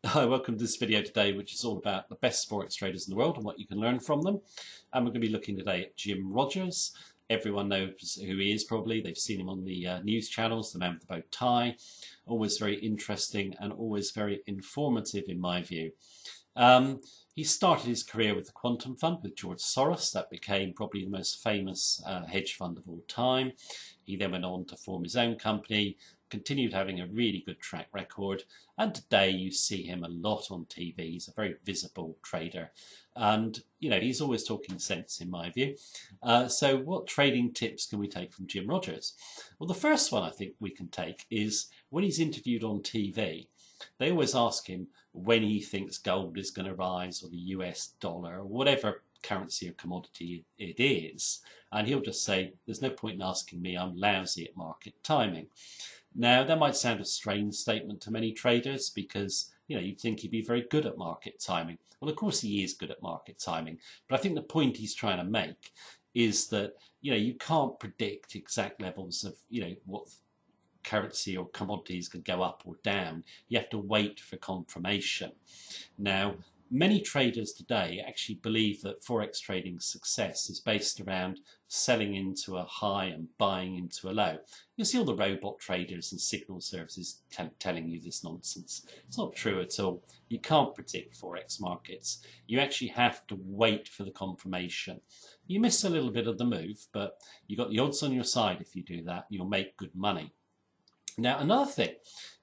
Hi, welcome to this video today, which is all about the best Forex traders in the world and what you can learn from them. And we're going to be looking today at Jim Rogers. Everyone knows who he is probably. They've seen him on the news channels, the man with the bow tie. Always very interesting and always very informative in my view. He started his career with the Quantum Fund with George Soros. That became probably the most famous hedge fund of all time. He then went on to form his own company, continued having a really good track record, and today you see him a lot on TV. He's a very visible trader, and he's always talking sense in my view. So what trading tips can we take from Jim Rogers? Well, the first one I think we can take is when he's interviewed on TV, they always ask him when he thinks gold is going to rise, or the US dollar, or whatever currency or commodity it is, and he'll just say, there's no point in asking me, I'm lousy at market timing. Now, that might sound a strange statement to many traders because, you'd think he'd be very good at market timing. Well, of course he is good at market timing, but I think the point he's trying to make is that, you can't predict exact levels of, what currency or commodities can go up or down. You have to wait for confirmation. Now, many traders today actually believe that Forex trading's success is based around selling into a high and buying into a low. You see all the robot traders and signal services telling you this nonsense. It's not true at all. You can't predict Forex markets. You actually have to wait for the confirmation. You miss a little bit of the move, but you've got the odds on your side if you do that. You'll make good money. Now, another thing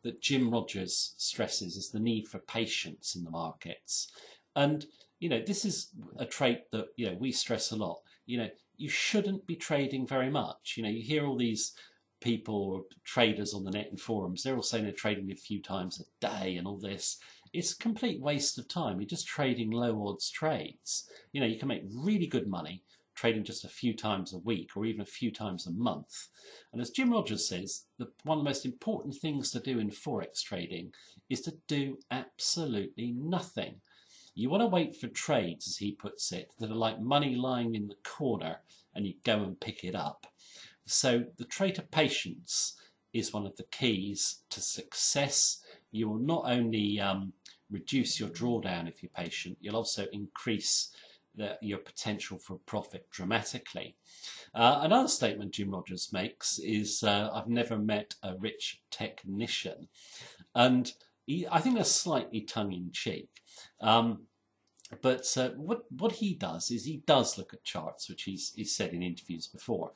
that Jim Rogers stresses is the need for patience in the markets. And, this is a trait that, we stress a lot. You shouldn't be trading very much. You hear all these people or traders on the net and forums, they're all saying they're trading a few times a day and all this. It's a complete waste of time. You're just trading low odds trades. You can make really good money trading just a few times a week or even a few times a month. And as Jim Rogers says, one of the most important things to do in Forex trading is to do absolutely nothing. You want to wait for trades, as he puts it, that are like money lying in the corner and you go and pick it up. So the trait of patience is one of the keys to success. You will not only reduce your drawdown if you're patient, you'll also increase your potential for profit dramatically. Another statement Jim Rogers makes is, I've never met a rich technician. And I think that's slightly tongue-in-cheek. But what he does is he does look at charts, which he's said in interviews before.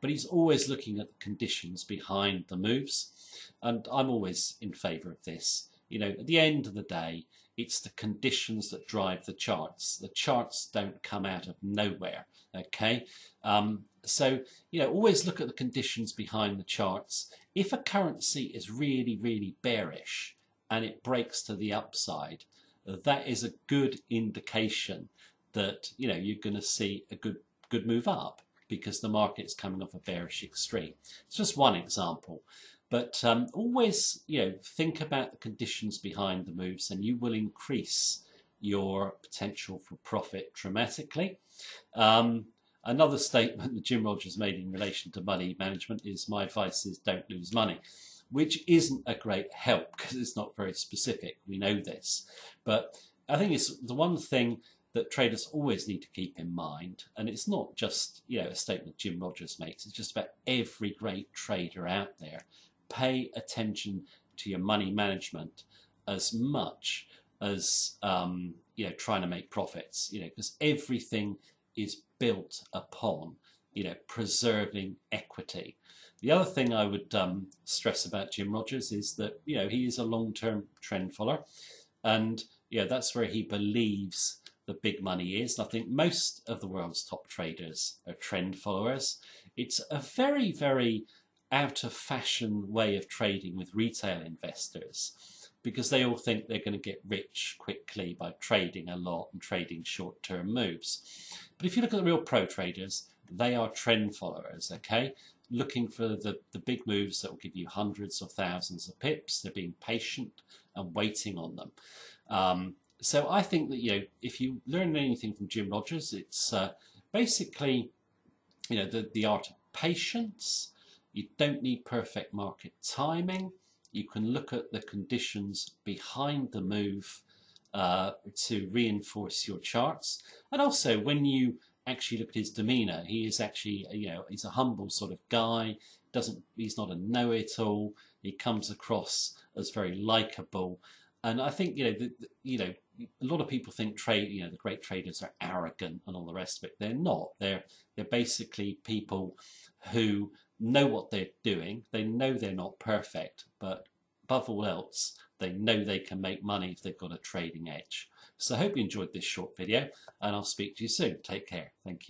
But he's always looking at the conditions behind the moves. And I'm always in favour of this. At the end of the day, it's the conditions that drive the charts. The charts don't come out of nowhere, okay? So, always look at the conditions behind the charts. If a currency is really, really bearish and it breaks to the upside, that is a good indication that, you're going to see a good move up because the market's coming off a bearish extreme. It's just one example. But always, think about the conditions behind the moves and you will increase your potential for profit dramatically. Another statement that Jim Rogers made in relation to money management is, my advice is don't lose money, which isn't a great help because it's not very specific. We know this. But I think it's the one thing that traders always need to keep in mind. And it's not just, a statement Jim Rogers makes. It's just about every great trader out there. Pay attention to your money management as much as trying to make profits. Because everything is built upon preserving equity. The other thing I would stress about Jim Rogers is that he is a long-term trend follower, and that's where he believes the big money is. And I think most of the world's top traders are trend followers. It's a very, very out of fashion way of trading with retail investors because they all think they're going to get rich quickly by trading a lot and trading short-term moves. But if you look at the real pro traders, they are trend followers, okay? Looking for the big moves that will give you hundreds of thousands of pips. They're being patient and waiting on them. So I think that, if you learn anything from Jim Rogers, it's basically, the art of patience. You don't need perfect market timing. You can look at the conditions behind the move to reinforce your charts. And also when you actually look at his demeanor, he is actually, he's a humble sort of guy. He's not a know-it-all. He comes across as very likable. And I think, a lot of people think the great traders are arrogant and all the rest of it. They're not. They're basically people who know what they're doing. They know they're not perfect, but above all else, they know they can make money if they've got a trading edge. So I hope you enjoyed this short video, and I'll speak to you soon. Take care. Thank you.